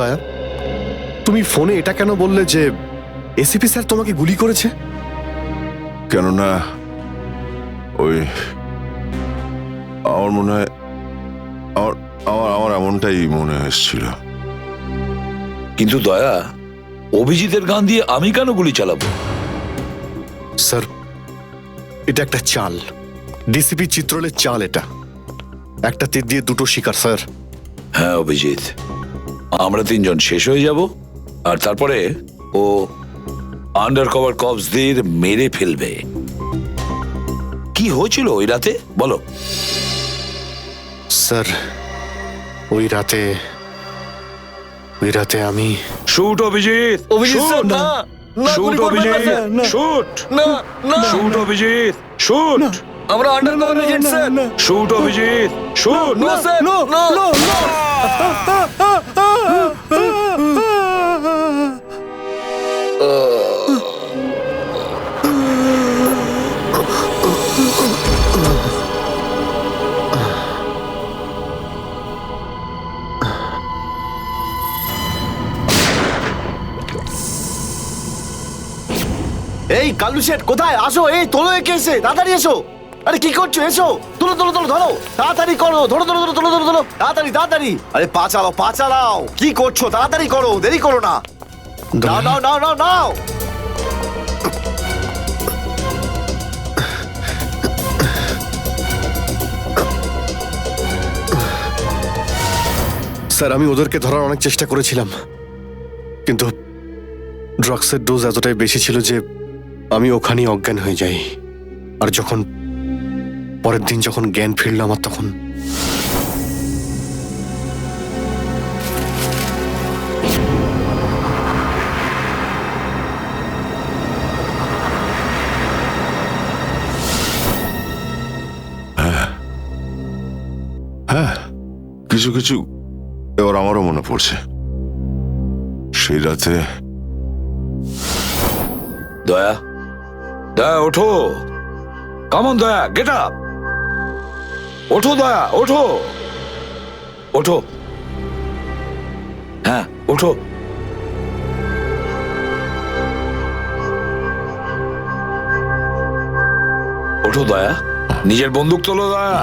দয়া, তুমি ফোনে এটা কেন বললে যে এসিপি স্যার তোমাকে গুলি করেছে? কেননা ওই আমার মনে হয় আমার আমার আমার এমনটাই মনে এসেছিল। কিন্তু দয়া, অভিজিতের গান দিয়ে আমি কেন গুলি চালাবো? স্যার, এটা একটা চাল, ডিসিপি চিত্রলের চাল। এটা একটা তীর দিয়ে দুটো শিকার স্যার। হ্যাঁ অভিজিৎ, আমরা তিনজন শেষ হয়ে যাব আর তারপরে ও আন্ডার কভার কপসদের মেরে ফেলবে। কি হয়েছিল ওই রাতে বলো? স্যার, ওই রাতে আমি শুট অভিজিৎ, অভিজিৎ স্যার, না না, শুট গুলি করবেন না অভিজিৎ, স্যার। শুট না না, শুট অভিজিৎ, শুট আমরা under cover agent sir. Shoot Abhijit, shoot. না স্যার, না না। এই কালু শেঠ কোথায়? আসো, এই তোলো একে, এসে তাড়াতাড়ি এসো। আরে কি করছো? এসো, তুলো তুলো তুলো, ধরো তাড়াতাড়ি করো, ধরো ধরো ধরো, তুলো ধরো ধরো, তাড়াতাড়ি তাড়াতাড়ি। আরে পা চালাও, পা চালাও, কি করছো? তাড়াতাড়ি করো, দেরি করো না। নাও নাও নাও নাও নাও। স্যার, আমি ওদেরকে ধরার অনেক চেষ্টা করেছিলাম, কিন্তু ড্রাগসের ডোজ এতটাই বেশি ছিল যে আমি ওখানেই অজ্ঞান হয়ে যাই। আর যখন পরের দিন যখন জ্ঞান ফিরল আমার, তখন হ্যাঁ, কিছু কিছু এবার আমারও মনে পড়ছে। সেই রাতে দয়া, দয়া ওঠো, কামন দয়া, গেট আপ, ওঠো দয়া, ওঠো ওঠো, হ্যাঁ ওঠো। ওঠো দয়া, নিজের বন্দুক তোলো দয়া।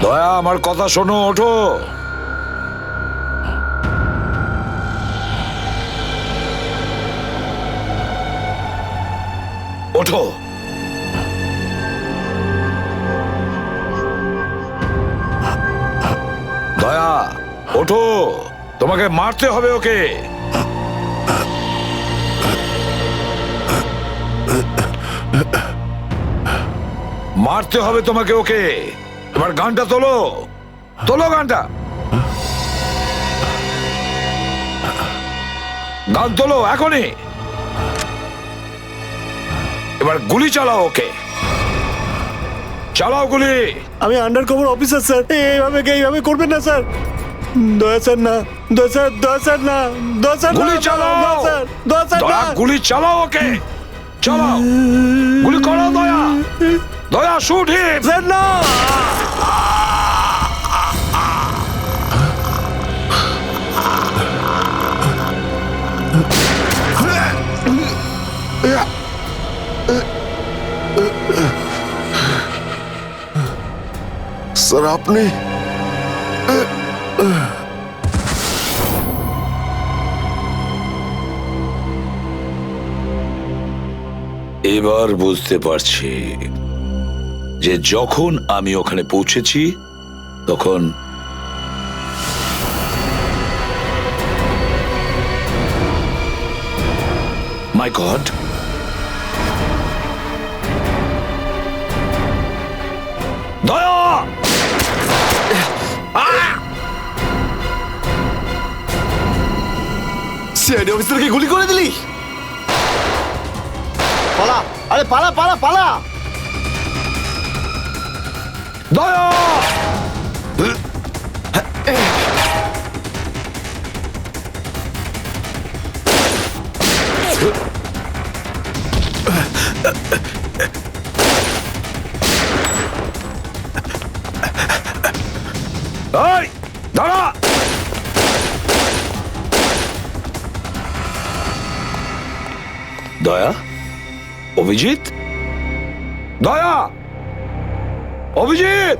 দয়া আমার কথা শোনো, ওঠো। ওঠো। দয়া ওঠো, তোমাকে মারতে হবে ওকে। মারতে হবে তোমাকে ওকে। এবার গানটা তোলো, তোলো গানটা, গান তোলো এখনই। এবার গুলি চালাও ওকে, চালাও গুলি। আমি আন্ডার কভার অফিসার স্যার, এইভাবে করবেন না স্যার। দয়া স্যার না, দয়া স্যার, দয়া স্যার না, দয়া স্যার, গুলি চালাও, দয়া স্যার, দয়া স্যার দয়া না। গুলি চালাও ওকে, চালাও গুলি করো দয়া, দয়া শুট হিম। স্যার না। স্যার আপনি এবার বুঝতে পারছি যে যখন আমি ওখানে পৌঁছেছি তখন মাই গড, দয়া, সিআইডি অফিসারকে গুলি করে দিলি? পালা, আরে পালা পালা পালা। দয়া, এই দাঁড়া! দয়া, অভিজিৎ, দয়া, অভিজিৎ,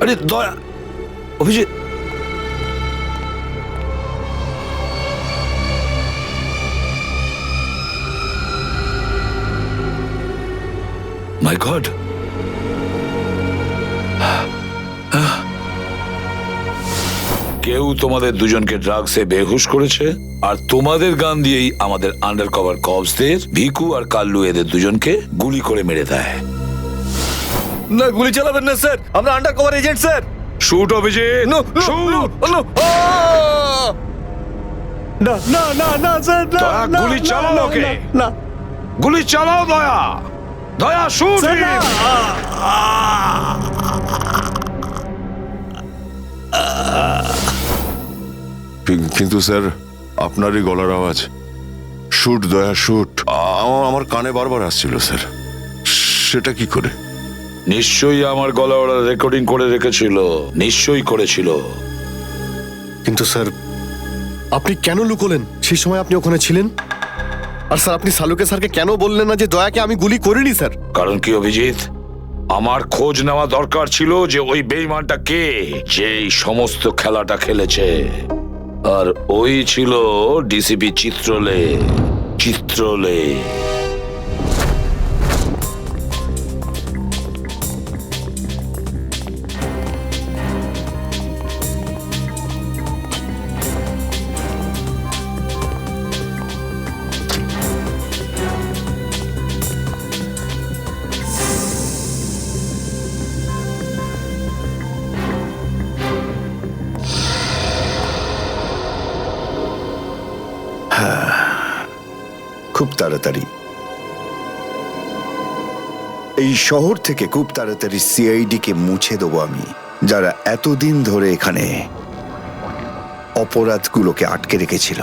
আরে দয়া, অভিজিৎ। মাই গড, কেউ তোমাদের দুজনকে ড্রাগসে বেহুশ করেছে, আর তোমাদের গান দিয়েই আমাদের আন্ডার কভার কপসদের ভিকু আর কাল্লু এদের দুজনকে গুলি করে মেরে দেয়। না, গুলি চালাবেন না স্যার, আমরা under cover agent sir. Shoot Abhijit, shoot! না না না না স্যার, না, দয়া, না, গুলি না, চালাও না, ওকে। না, গুলি চালাও দয়া, দয়া শুট! স্যার, না। কিন্তু স্যার, আপনারই গলার আওয়াজ, শুট দয়া শুট, আমার কানে বারবার আসছিল স্যার। সেটা কি করে? নিশ্চয়ই আমার গলা ওরা রেকর্ডিং করে রেখেছিল, নিশ্চয়ই করেছিল। কিন্তু স্যার, আপনি কেন লুকোলেন? সেই সময় আপনি ওখানে ছিলেন। আর স্যার, আপনি সালুকে স্যারকে কেন বললেন না যে দয়াকে আমি গুলি করিনি স্যার? কারণ কি অভিজিৎ, আমার খোঁজ নেওয়া দরকার ছিল যে ওই বেঈমানটা কে, যে এই সমস্ত খেলাটা খেলেছে। আর ওই ছিল ডিসিপি চিত্রলে। চিত্রলে খুব তাড়াতাড়ি এই শহর থেকে খুব তাড়াতাড়ি সিআইডি কে মুছে দেবো আমি, যারা এতদিন ধরে এখানে অপরাধগুলোকে আটকে রেখেছিল।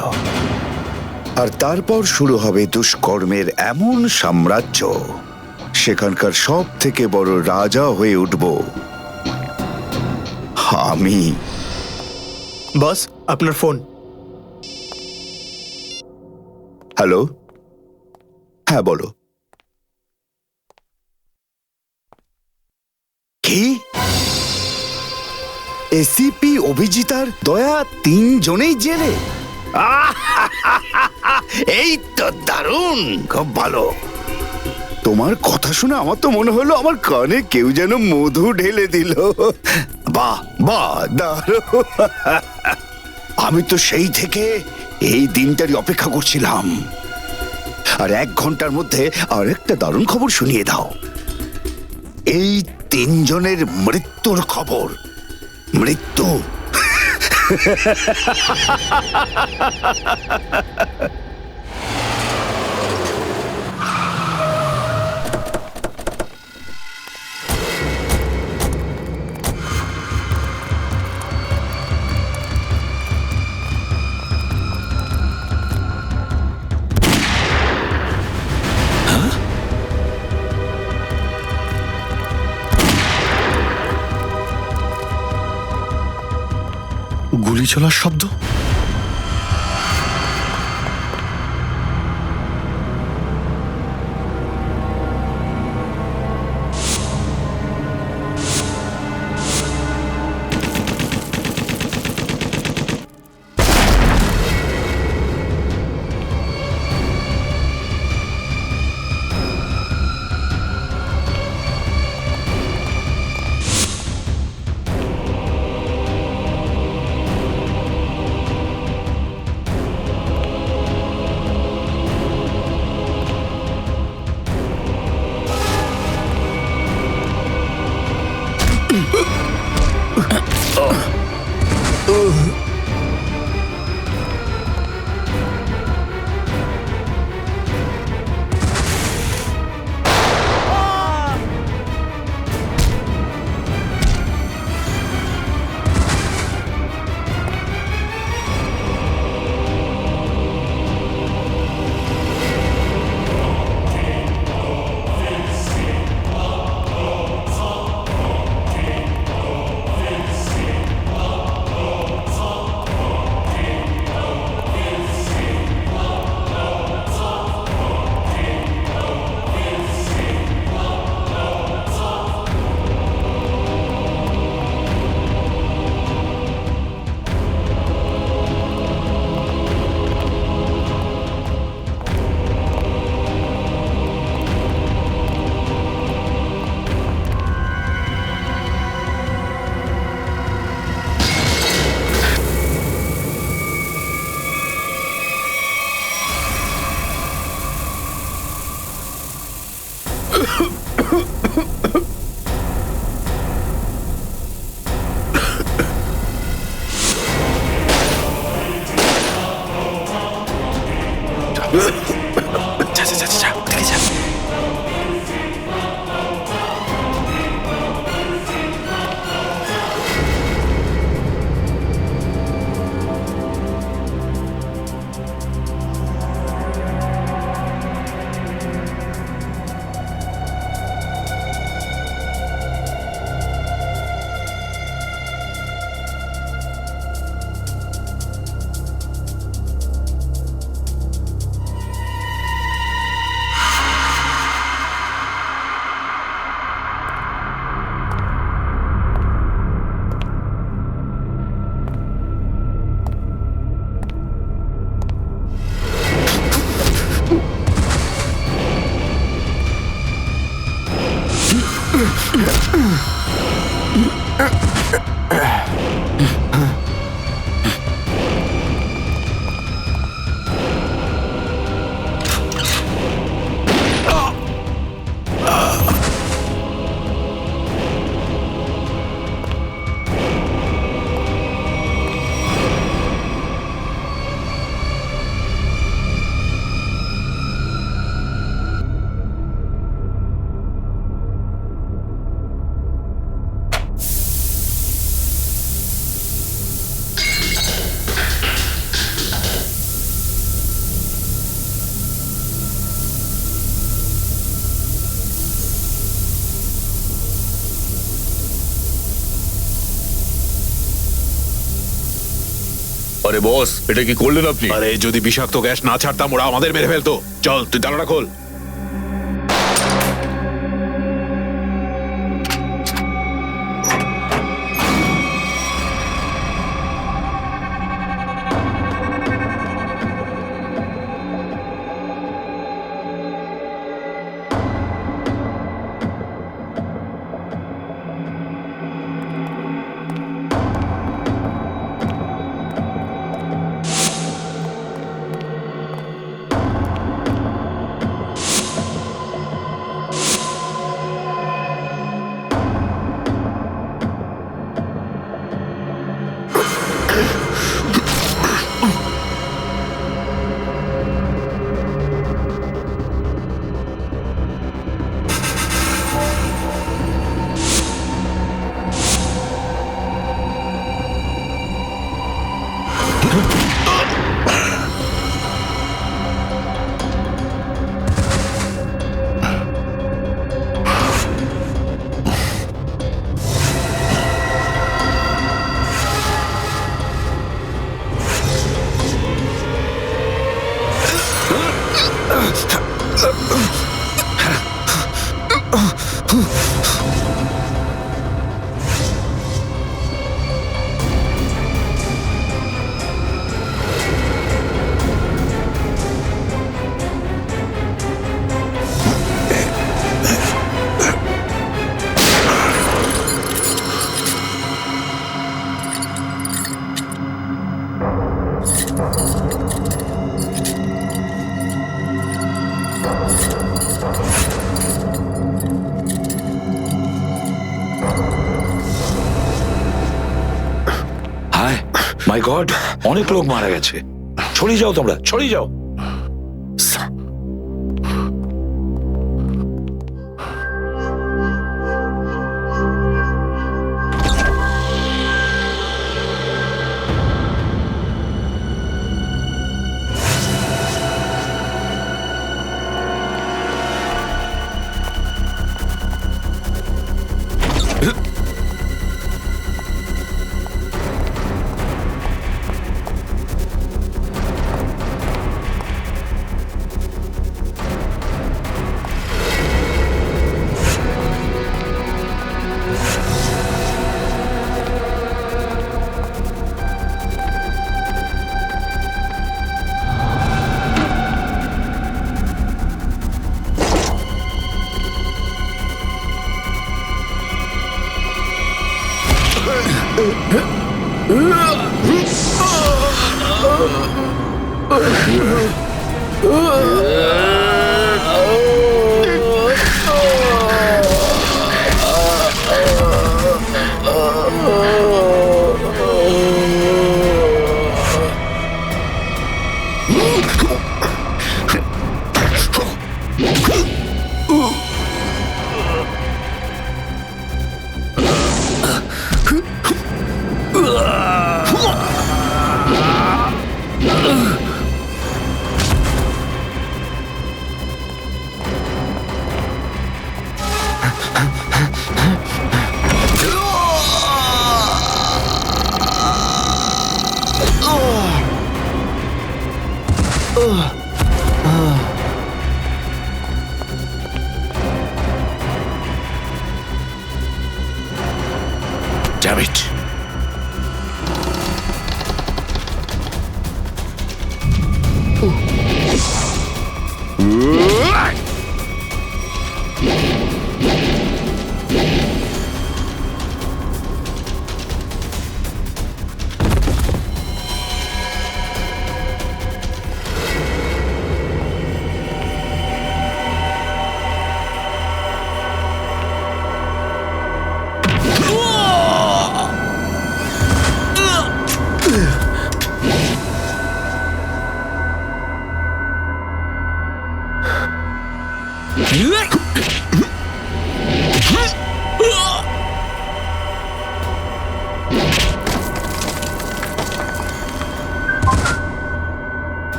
আর তারপর শুরু হবে দুষ্কর্মের এমন সাম্রাজ্য, সেখানকার সব থেকে বড় রাজা হয়ে উঠব আমি। বস, আপনার ফোন। হ্যালো, হ্যাঁ বলো। কি? এসিপি অভিজিৎ আর দয়া তিনজনেই জেলে? এই তো দারুণ, খুব ভালো। তোমার কথা শুনে আমার তো মনে হলো আমার কানে কেউ যেন মধু ঢেলে দিল। বাহ বাহ, দারুণ। আমি তো সেই থেকে এই দিনটারই অপেক্ষা করছিলাম। আর 1 ঘন্টার মধ্যে আরেকটা দারুণ খবর শুনিয়ে দাও। এই তিনজনের মৃত্যুর খবর। মৃত্যু। গুলি চলার শব্দ। আরে বস, এটা কি করলেন আপনি? আরে যদি বিষাক্ত গ্যাস না ছাড়তাম ওরা আমাদের মেরে ফেলতো। চল তুই তালাটা খোল। হায় মাই গড, অনেক লোক মারা গেছে। ছড়িয়ে যাও তোমরা, ছড়িয়ে যাও। Damn it.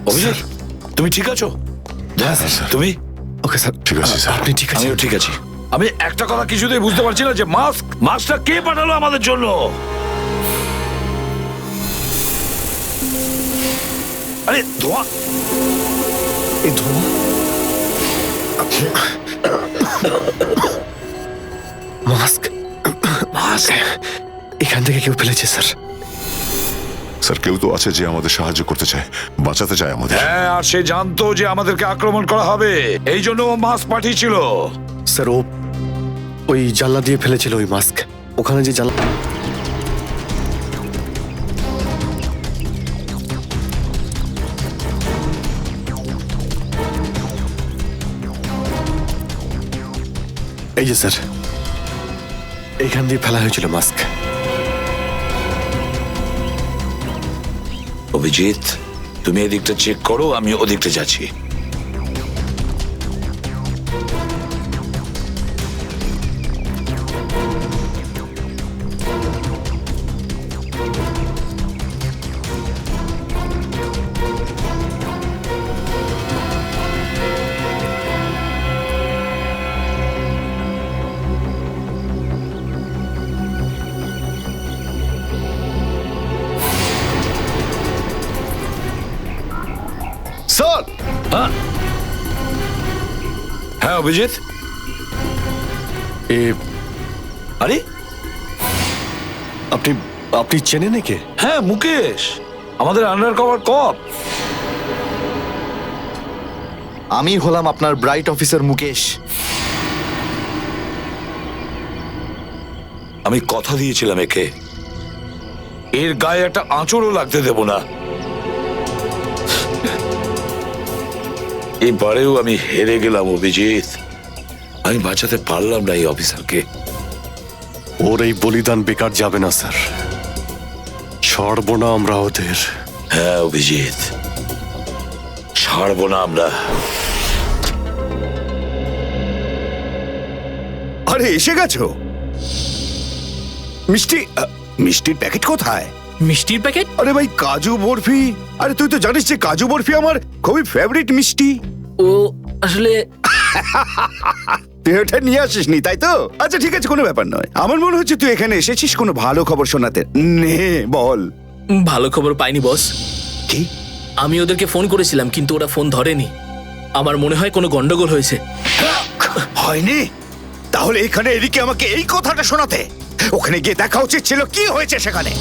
অভিজিৎ, তুমি ঠিক আছো? হ্যাঁ স্যার। তুমি? ওকে স্যার, ঠিক আছে, স্যার। আপনি ঠিক আছেন? আমিও ঠিক আছি। আমি একটা কথা কিছুতেই বুঝতে পারছি না যে মাস্কটা কে পাঠালো আমাদের জন্য? আরে ধোঁয়া! এই ধোঁয়া মাস্ক মাস্ক! এখান থেকে কেউ ফেলেছে স্যার। স্যার কেউ তো আছে যে আমাদের সাহায্য করতে চায়, বাঁচাতে চায় আমাদের। হ্যাঁ, আর সে জানতো যে আমাদেরকে আক্রমণ করা হবে, এই জন্য ও মাস্ক পাঠিয়েছিল। স্যার ও ওই জানলা দিয়ে ফেলেছিল ওই মাস্ক। ওখানে যে জানলা, এই যে স্যার, এইখান দিয়ে ফেলা হয়েছিল মাস্ক। অভিজিৎ, তুমি এদিকটা চেক করো, আমি ওদিকটা যাচ্ছি। স্যার, হ্যাঁ অভিজিৎ, এ আরে আপনি আপনি চেনেন একে? হ্যাঁ, মুকেশ, আমাদের আন্ডার কভার কপ। আমি হলাম আপনার ব্রাইট অফিসার মুকেশ। আমি কথা দিয়েছিলাম একে, এর গায়ে একটা আঁচড়ও লাগতে দেব না। এবারেও আমি হেরে গেলাম অভিজিৎ। আমি বাঁচাতে পারলাম না এই অফিসারকে। ওর এই বলিদান বেকার যাবে না স্যার, ছাড়বো না আমরা ওদের। হ্যাঁ অভিজিৎ, ছাড়বো না আমরা। আরে এসে গেছো মিষ্টি? মিষ্টির প্যাকেট কোথায়? মিষ্টির প্যাকেট? আরে ভাই কাজু বরফি, আরে তুই তো জানিস যে কাজু বরফি আমার খুবই ফেভারিট মিষ্টি। ও আসলে তুই ওটা নিয়ে আসিসনি তাই তো? আচ্ছা ঠিক আছে, কোনো ব্যাপার নয়। আমার মনে হচ্ছে তুই এখানে এসেছিস কোনো ভালো খবর শোনাতে। নে বল। ভালো খবর পাইনি বস। কি? আমি ওদেরকে ফোন করেছিলাম কিন্তু ওরা ফোন ধরেনি। আমার মনে হয় কোনো গন্ডগোল হয়েছে। হয়নি? তাহলে এখানে এদিকে আমাকে এই কথাটা শোনাতে? ওখানে গিয়ে দেখা উচিত ছিল কি হয়েছে সেখানে।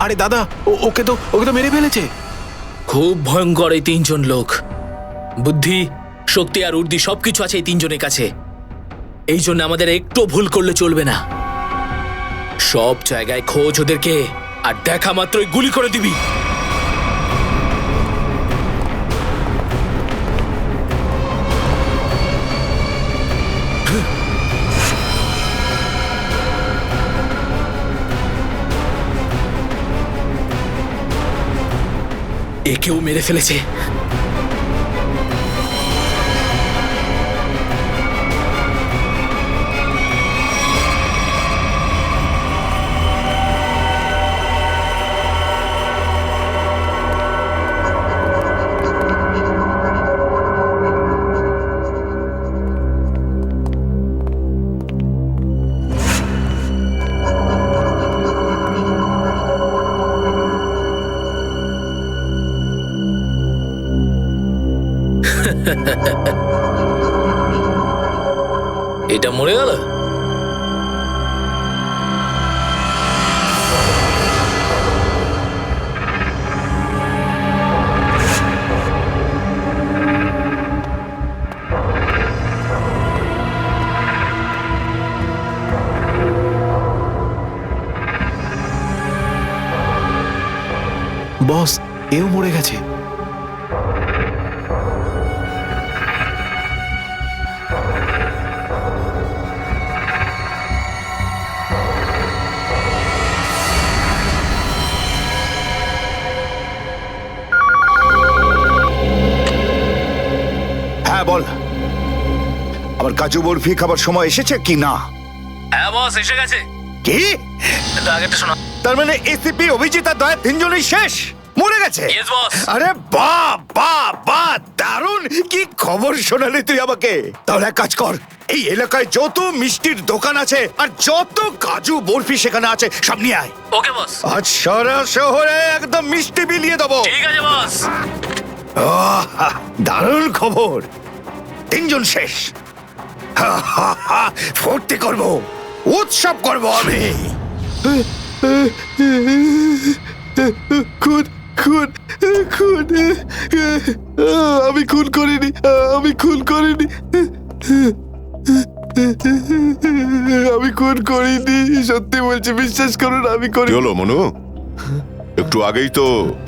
আরে দাদা, ওকে তো মেরে ফেলেছে। খুব ভয়ঙ্কর এই তিনজন লোক। বুদ্ধি, শক্তি আর উর্দি সবকিছু আছে এই তিনজনের কাছে। এই জন্য আমাদের একটু ভুল করলে চলবে না। সব জায়গায় খোঁজ ওদেরকে, আর দেখা মাত্রই গুলি করে দিবি। একেও মেরে ফেলেছে। এটা মরে গেল। বস, এও মরে গেছে। হ্যাঁ বল, আবার কাজু বরফি খাবার সময় এসেছে কি না? হ্যাঁ বস, এসে গেছে। কি? আগেরটা শোনা। তার মানে এসিপি, অভিজিৎ আর দয়া তিনজনই শেষ, মরে গেছে? Yes, boss. আরে বাহ বাহ বাহ, দারুণ! কি খবর শোনালি তুই আমাকে। তাহলে এক কাজ কর, এই এলাকায় যত মিষ্টির দোকান আছে আর যত কাজু বরফি সেখানে আছে সব নিয়ে আয়। ওকে বস। আজ সারা শহরে একদম মিষ্টি বিলিয়ে দেবো। ঠিক আছে বস। দারুণ খবর, তিনজন শেষ। ফুর্তি করব, উৎসব করব আমি। খুন খুন খুন আমি খুন করিনি, আমি খুন করিনি, আমি খুন করিনি, সত্যি বলছি, বিশ্বাস করুন আমি কি করিনি। হলো মনু? একটু আগেই তো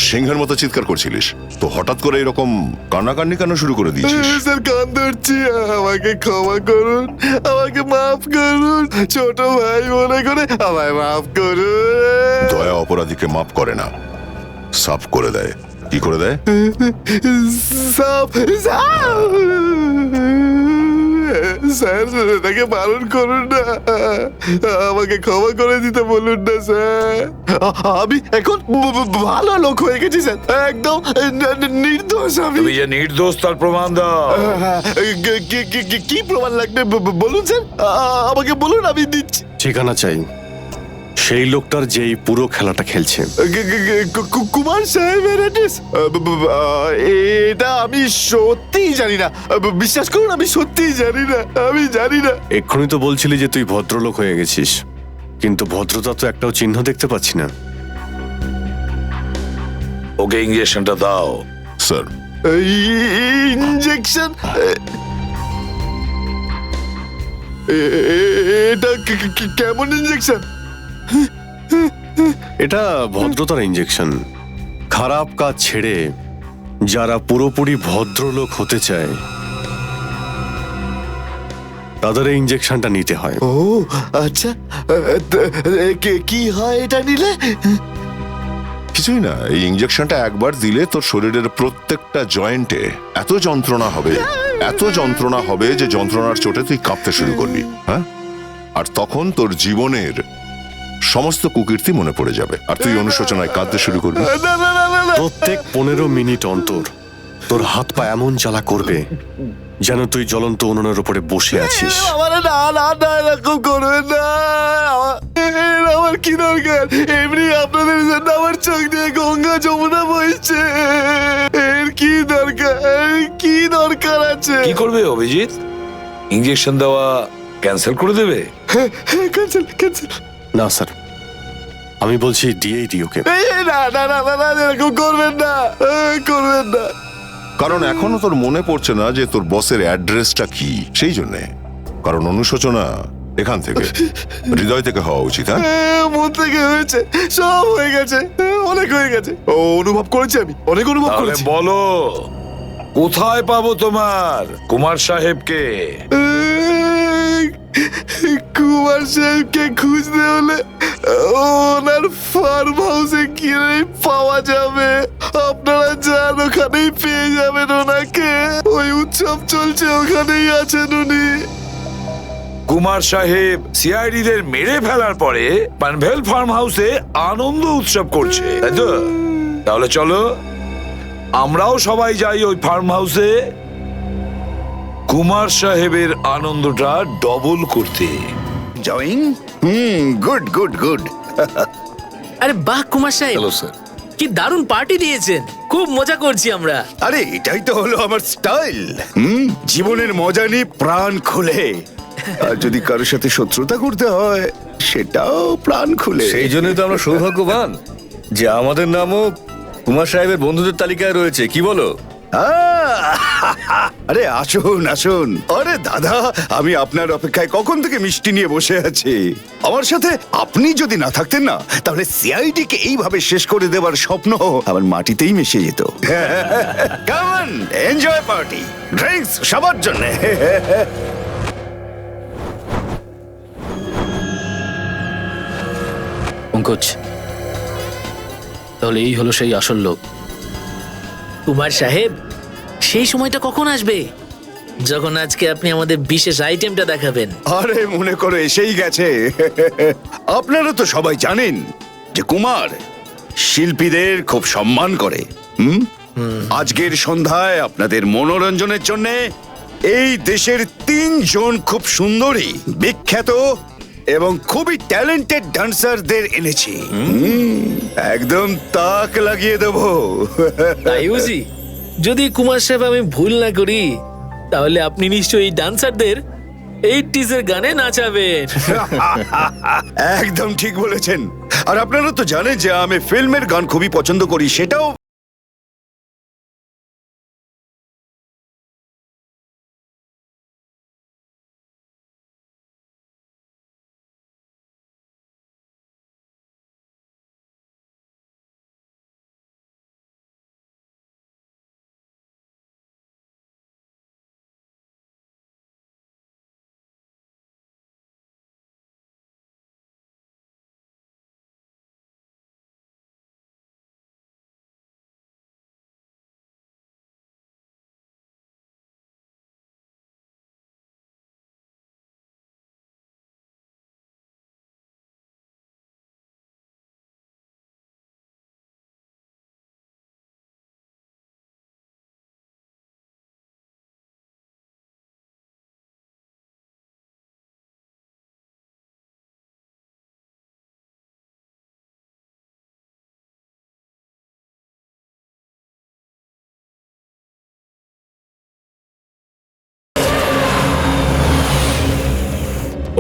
সিংহের মতো চিৎকার করছিলিস, তো হঠাৎ করে এরকম কান্নাকান্নি কেন শুরু করে দিয়েছিস? স্যার কান ধরছি, আমাকে ক্ষমা করুন, আমাকে মাফ করুন, ছোট ভাই মনে করে আমায় মাফ করুন। দয়া অপরাধীকে মাফ করে না, সাফ করে দেয়। কি করে দেয়? সাপ সাপ স্যার, তাকে বারণ করুন না, আমাকে ক্ষমা করে দিতে বলুন না স্যার। আমি এখন ভালো লোক হয়ে গেছি স্যার, একদম নির্দোষ আমি। তুমি যে নির্দোষ তার প্রমাণ দাও। কি প্রমাণ লাগবে বলুন স্যার, আমাকে বলুন, আমি দিচ্ছি। ঠিকানা চাই সেই লোকটার যেই পুরো খেলাটা খেলছে। কুমার সাহেবের অ্যাড্রেস? এটা আমি সত্যিই জানি না, বিশ্বাস করুন, আমি সত্যিই জানি না, আমি জানি না। এক্ষুনি তো বলছিলি যে তুই ভদ্রলোক হয়ে গেছিস, কিন্তু ভদ্রতা তো একটাও চিহ্ন দেখতে পাচ্ছি না। ওকে ইঞ্জেকশনটা দাও। Sir, injection? এটা কেমন ইঞ্জেকশন? এটা ভদ্রতার ইঞ্জেকশন। খারাপ কাজ ছেড়ে যারা পুরোপুরি ভদ্রলোক হতে চায় তাদের এই ইঞ্জেকশনটা নিতে হয়। ও আচ্ছা, কি হয় এটা নিলে? কিছুই না, এই ইঞ্জেকশনটা একবার দিলে তোর শরীরের প্রত্যেকটা জয়েন্টে এত যন্ত্রণা হবে, এত যন্ত্রণা হবে যে যন্ত্রণার চোটে তুই কাঁপতে শুরু করবি। হ্যাঁ, আর তখন তোর জীবনের সমস্ত কুকীর্তি মনে পড়ে যাবে আর তুই অনুশোচনায় কাঁদতে শুরু করবি। প্রত্যেক 15 মিনিট অন্তর তোর হাত পা এমন জ্বালা করবে যেন তুই জ্বলন্ত উনুনের উপরে বসে আছিস। আমার না না না, এরকম করবেন না। আমার কি দরকার? এমনি আপনাদের জন্য আমার চোখ দিয়ে গঙ্গা যমুনা বইছে। এর কি দরকার? কি দরকার আছে? কি করবে অভিজিৎ? ইঞ্জেকশন দেওয়া ক্যান্সেল করে দেবে? Cancel cancel. না স্যার, আমি বলছি দিয়েই দিই ওকে। না না না না না, এরকম করবেন না, করবেন না। কারণ এখনো তোর মনে পড়ছে না যে তোর বসের অ্যাড্রেসটা কি, সেই জন্যে। কারণ অনুশোচনা এখান থেকে, হৃদয় থেকে হওয়া উচিত। হ্যাঁ, মন থেকে হয়েছে, সব হয়ে গেছে, অনেক হয়ে গেছে। ও অনুভব করেছি, আমি অনেক অনুভব তাহলে করেছি। বলো, কোথায় পাবো তোমার কুমার সাহেবকে? কুমার সাহেবকে খুঁজতে হলে ওনার ফার্ম হাউসে গিয়ে পাওয়া যাবে। আপনারা যান, ওখানেই পেয়ে যাবেন ওনাকে। ওই উৎসব চলছে, ওখানেই আছেন উনি। কুমার সাহেব সিআইডি দের মেরে ফেলার পরে পানভেল ফার্ম হাউসে আনন্দ উৎসব করছে, তাই তো? তাহলে চলো আমরাও সবাই যাই ওই ফার্ম হাউসে কুমার সাহেবের আনন্দটা ডবল করতে। জয়িং। Good good good. আরে বাহ কুমার সাহেব, হ্যালো স্যার। কি দারুণ পার্টি দিয়েছেন, খুব মজা করছি আমরা। আরে এটাই তো হলো আমার স্টাইল। জীবনের মজা নিয়ে প্রাণ খুলে। আর যদি কারোর সাথে শত্রুতা করতে হয়, সেটাও প্রাণ খুলে। সেই জন্যই তো আমরা সৌভাগ্যবান যে আমাদের নামও কুমার সাহেবের বন্ধুদের তালিকায় রয়েছে, কি বলো? আরে আসুন আসুন। আরে দাদা, আমি আপনার অপেক্ষায় কখন থেকে মিষ্টি নিয়ে বসে আছি। আমার সাথে আপনি যদি না থাকতেন না, তাহলে সিআইডি কে এইভাবে শেষ করে দেওয়ার স্বপ্ন আমার মাটিতেই মিশে যেত। Come on, enjoy party, drinks সবার জন্য। পঙ্কজ, তাহলে এই হলো সেই আসল লোক। কুমার সাহেব, সেই সময়টা কখন আসবে যখন আজকে আপনি আমাদের বিশেষ আইটেমটা দেখাবেন? আরে মনে করো এসেই গেছে। আপনারা তো সবাই জানেন যে কুমার শিল্পীদের খুব সম্মান করে। আজকের সন্ধ্যায় আপনাদের মনোরঞ্জনের জন্য এই দেশের 3 জন খুব সুন্দরী, বিখ্যাত এবং খুবই ট্যালেন্টেড ডান্সারদের এনেছি। একদম তাক লাগিয়ে দেবো। তাই বুঝি? যদি কুমার সাহেব আমি ভুল না করি, তাহলে আপনি নিশ্চয়ই এই ডান্সারদের 80s এর গানে নাচাবেন। একদম ঠিক বলেছেন। আর আপনারা তো জানেন যে আমি ফিল্মের গান খুবই পছন্দ করি, সেটাও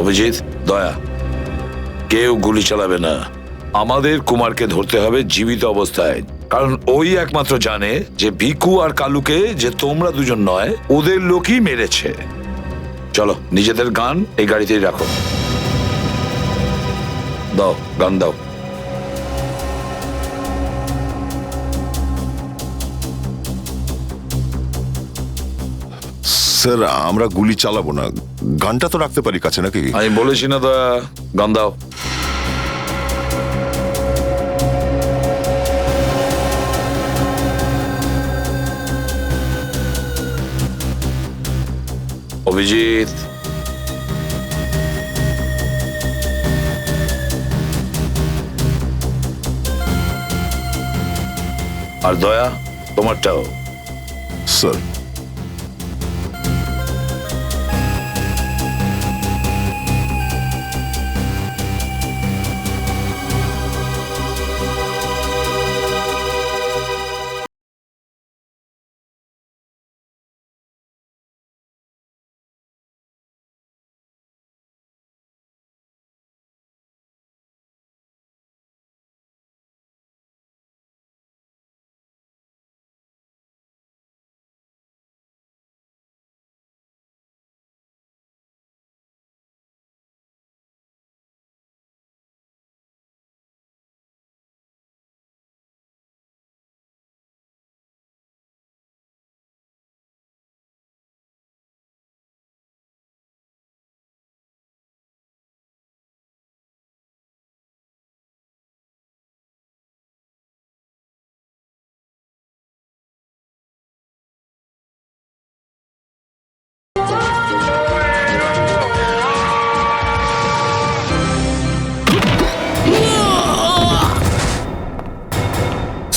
অভিজিৎ, দয়া, কেউ গুলি চালাবে না। আমাদের কুমারকে ধরতে হবে জীবিত অবস্থায়, কারণ ওই একমাত্র জানে যে ভিকু আর কালুকে যে তোমরা দুজন নয়, ওদের লোকই মেরেছে। চলো, নিজেদের গান এই গাড়িতেই রাখো। দাও, গান দাও। স্যার আমরা গুলি চালাবো না, গানটা তো রাখতে পারি কাছে নাকি? আমি বলেছি না দয়া, গান দাও। অভিজিৎ, আর দয়া তোমারটাও। স্যার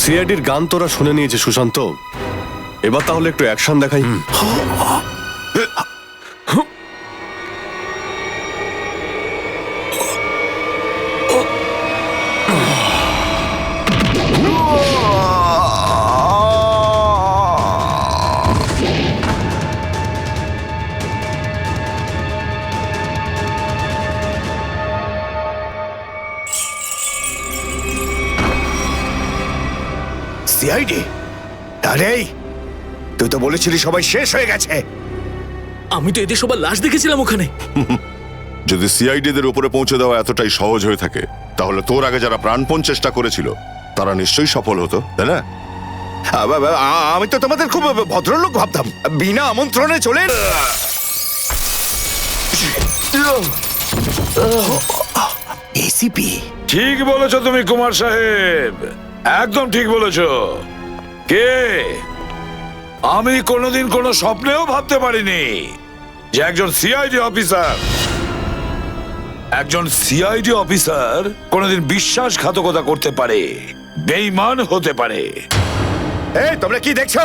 সিআইডির গান তোরা শুনে নিয়েছে সুশান্ত, এবার তাহলে একটু অ্যাকশন দেখাই। সিআইডি? আরে তুই তো বলেছিলি সবাই শেষ হয়ে গেছে। আমি তো এদের সবার লাশ দেখেছিলাম ওখানে। যদি সিআইডিদের উপরে পৌঁছে দেওয়া এতটাই সহজ হয়ে থাকে, তাহলে তোর আগে যারা প্রাণপণ চেষ্টা করেছিল তারা নিশ্চয়ই সফল হতো, তাই না? আমি তো তোমাদের খুব ভদ্রলোক ভাবতাম, বিনা আমন্ত্রণে চলে এসিপি। ঠিক বলেছো তুমি কুমার সাহেব, একদম ঠিক বলেছো। কে? আমি কোনোদিন কোনো স্বপ্নেও ভাবতে পারিনি যে একজন সিআইডি অফিসার কোনোদিন বিশ্বাসঘাতকতা করতে পারে, বেঈমান হতে পারে। এই তোমরা কি দেখছো?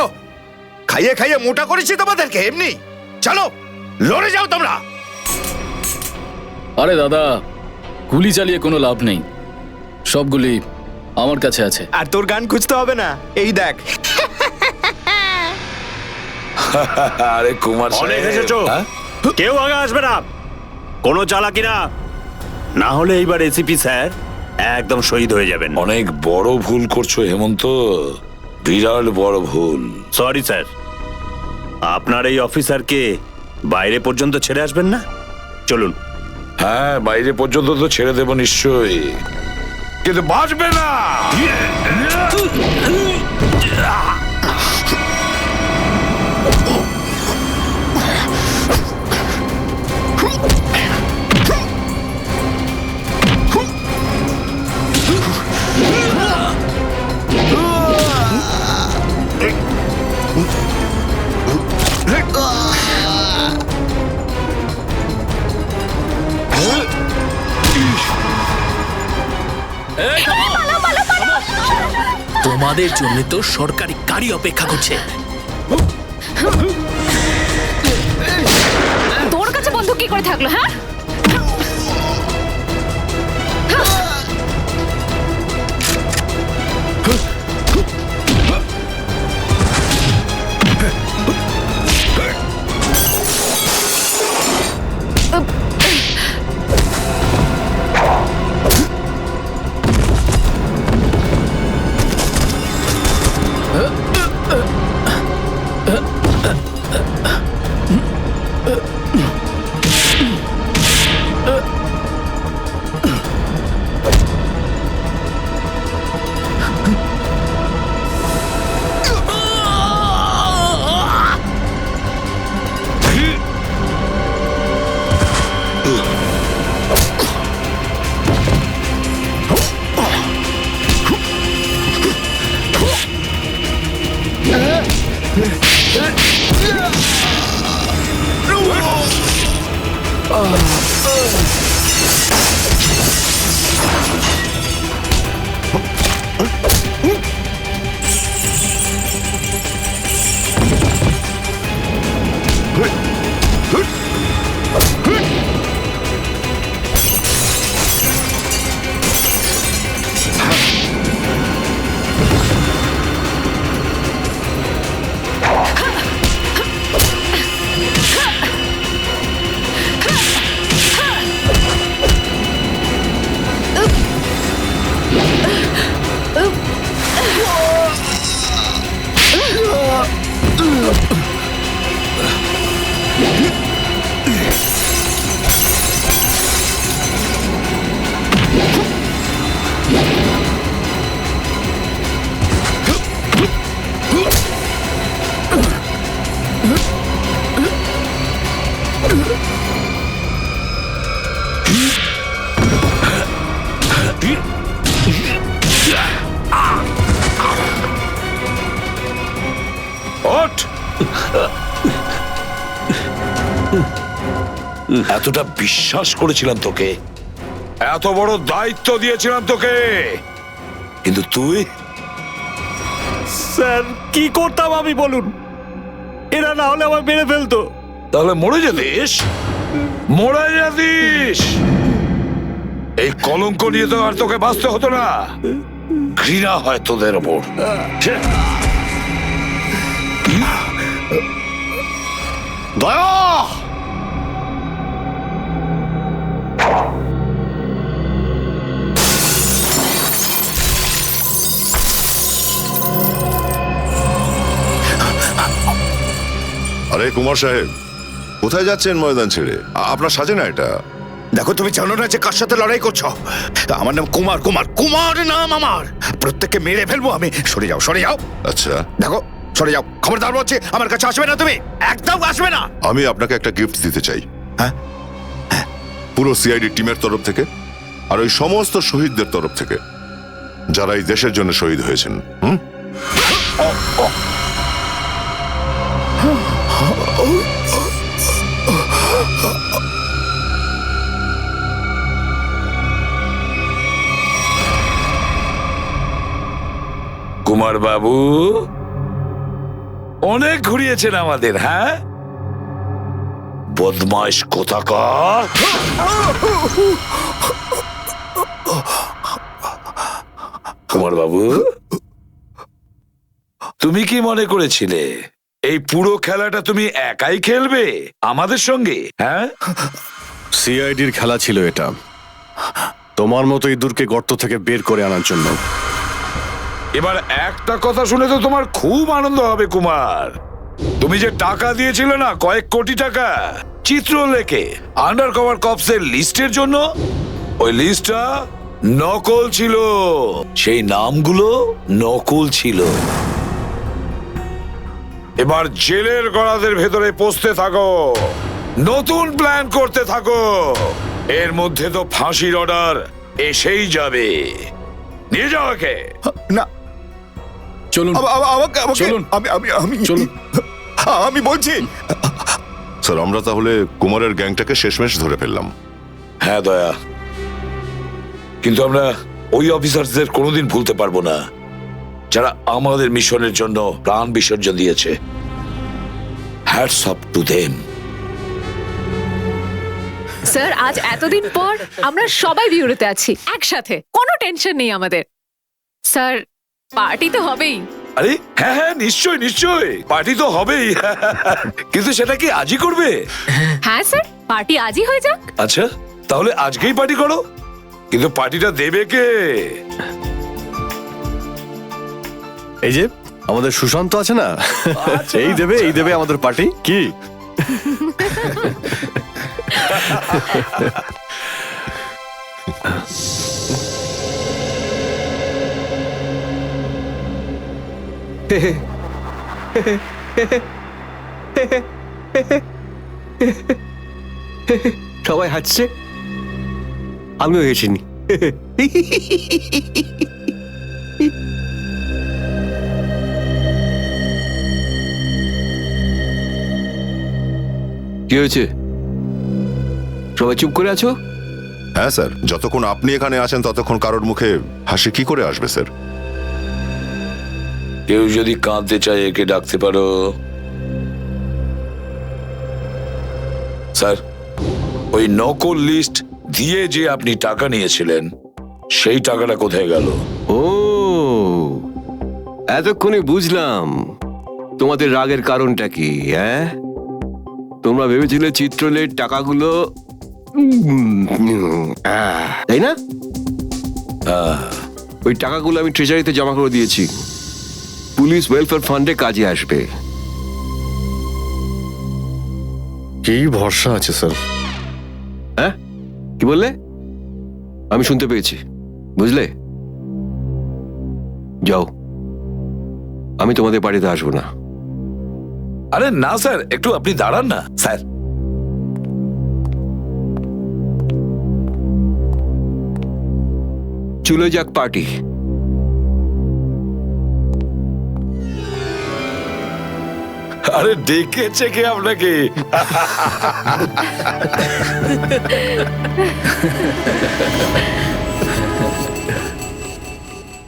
খাইয়ে খাইয়ে মোটা করেছি তোমাদেরকে এমনি। চলো লড়ে যাও তোমরা। আরে দাদা, গুলি চালিয়ে কোনো লাভ নেই, সবগুলি আমার কাছে আছে। আর তোর গান খুঁজতে হবে না, এই দেখ। আরে কুমার অনেক সাহেব, এসেছো, হ্যাঁ? কেউ আগে আসবে না, কোনো চালাকি না, না হলে এইবার এসিপি স্যার একদম শহীদ হয়ে যাবেন। অনেক বড় ভুল করছো হেমন্ত, বিরাট বড় ভুল। সরি স্যার, আপনার এই অফিসারকে বাইরে পর্যন্ত ছেড়ে আসবেন না? চলুন। হ্যাঁ, বাইরে পর্যন্ত তো ছেড়ে দেবো নিশ্চয়ই, কিন্তু বাঁচবে না। তোমাদের জন্য তো সরকারি গাড়ি অপেক্ষা করছে। তোর কাছে বন্দুক কি করে থাকলো? হ্যাঁ, এতটা বিশ্বাস করেছিলাম তোকে, এত বড় দায়িত্ব দিয়েছিলাম তোকে, কিন্তু তুই স্যার কি করতাম আমি বলুন? এরা না হলে আমার মেরে ফেলতো। তাহলে মরে যেতিস, মরে যেতিস। এই কলঙ্ক নিয়ে তো আর তোকে বাঁচতে হতো না। ঘৃণা হয় তোদের ওপর। দয়া! আরে কুমার সাহেব, কোথায় যাচ্ছেন ময়দান ছেড়ে? আপনার সাজে না এটা। দেখো, তুমি জানো না যে কার সাথে লড়াই করছো? আমার নাম কুমার, কুমার, কুমার নাম আমার। প্রত্যেককে মেরে ফেলবো আমি। সরে যাও, সরে যাও। আচ্ছা, দেখো, সরে যাও। খবরদার বলছি, আমার কাছে আসবে না তুমি, একদম আসবে না। আমি আপনাকে একটা গিফট দিতে চাই। হ্যাঁ? পুরো সিআইডি টিমের তরফ থেকে আর ওই সমস্ত শহীদদের তরফ থেকে যারা এই দেশের জন্য শহীদ হয়েছেন। কুমার বাবু অনেক ঘুরিয়েছেন আমাদের, হ্যাঁ? বদমাইশ কোথাকার। কুমার বাবু, তুমি কি মনে করেছিলে এই পুরো খেলাটা তুমি একাই খেলবে আমাদের সঙ্গে? হ্যাঁ, সিআইডির খেলা ছিল এটা, তোমার মতো ইঁদুরকে গর্ত থেকে বের করে আনার জন্য। এবার একটা কথা শুনে তো তোমার খুব আনন্দ হবে কুমার। তুমি যে টাকা দিয়েছিলে না, কয়েক কোটি টাকা চিত্রলেখে আন্ডার কভার কপসের লিস্টের জন্য, ওই লিস্টটা নকল ছিল। সেই নামগুলো নকল ছিল। এবার জেলের গড়াদের ভেতরে পৌঁছতে থাকো, নতুন প্ল্যান করতে থাকো। এর মধ্যে তো ফাঁসির অর্ডার এসেই যাবে। নিয়ে যাও একে। না, চলুন আমাকে চলুন। আমি চলুন। আমি বলছি। স্যার, আমরা তাহলে কুমারের গ্যাংটাকে শেষমেশ ধরে ফেললাম। হ্যাঁ দয়া, কিন্তু আমরা ওই অফিসারদের কোনোদিন ভুলতে পারবো না যারা আমাদের মিশনের জন্য প্রাণ বিসর্জন দিয়েছে। Hats off to them. Sir, আজ এতদিন পর আমরা সবাই বিউরোতে আছি একসাথে, কোনো টেনশন নেই আমাদের। স্যার, পার্টি তো হবেই। আরে হ্যাঁ হ্যাঁ, নিশ্চয় নিশ্চয়, পার্টি তো হবেই। কিন্তু সেটা কি আজই করবে? হ্যাঁ স্যার, পার্টি আজই হয়ে যাক। আচ্ছা, তাহলে আজকেই পার্টি করো। কিন্তু পার্টিটা দেবে কে? এই যে আমাদের সুশান্ত আছে না, এই দেবে আমাদের পার্টি। কি সবাই হাসছে, আমিও হেসিনি। কি হয়েছে? সবাই চুপ করে আছো? হ্যাঁ স্যার, যতক্ষণ আপনি এখানে আছেন ততক্ষণ কারোর মুখে হাসি কি করে আসবে স্যার? কেউ যদি কাঁদতে চায় একে ডাকতে পারো। স্যার, ওই নকল লিস্ট দিয়ে যে আপনি টাকা নিয়েছিলেন, সেই টাকাটা কোথায় গেল? ও, এতক্ষণে বুঝলাম তোমাদের রাগের কারণটা কি। হ্যাঁ, তোমরা ভেবেছিলে চিত্রলের টাকাগুলো, তাই না? ওই টাকাগুলো আমি ট্রেজারিতে জমা করে দিয়েছি, পুলিশ ওয়েলফেয়ার ফান্ডে কাজে আসবে। কি ভরসা আছে স্যার? হ্যাঁ, কি বললে? আমি শুনতে পেয়েছি, বুঝলে? যাও, আমি তোমাদের বাড়িতে আসবো না। আরে না স্যার, একটু আপনি দাঁড়ান না স্যার। চলে যাক পার্টি। আরে ডেকেছে কে আপনাকে?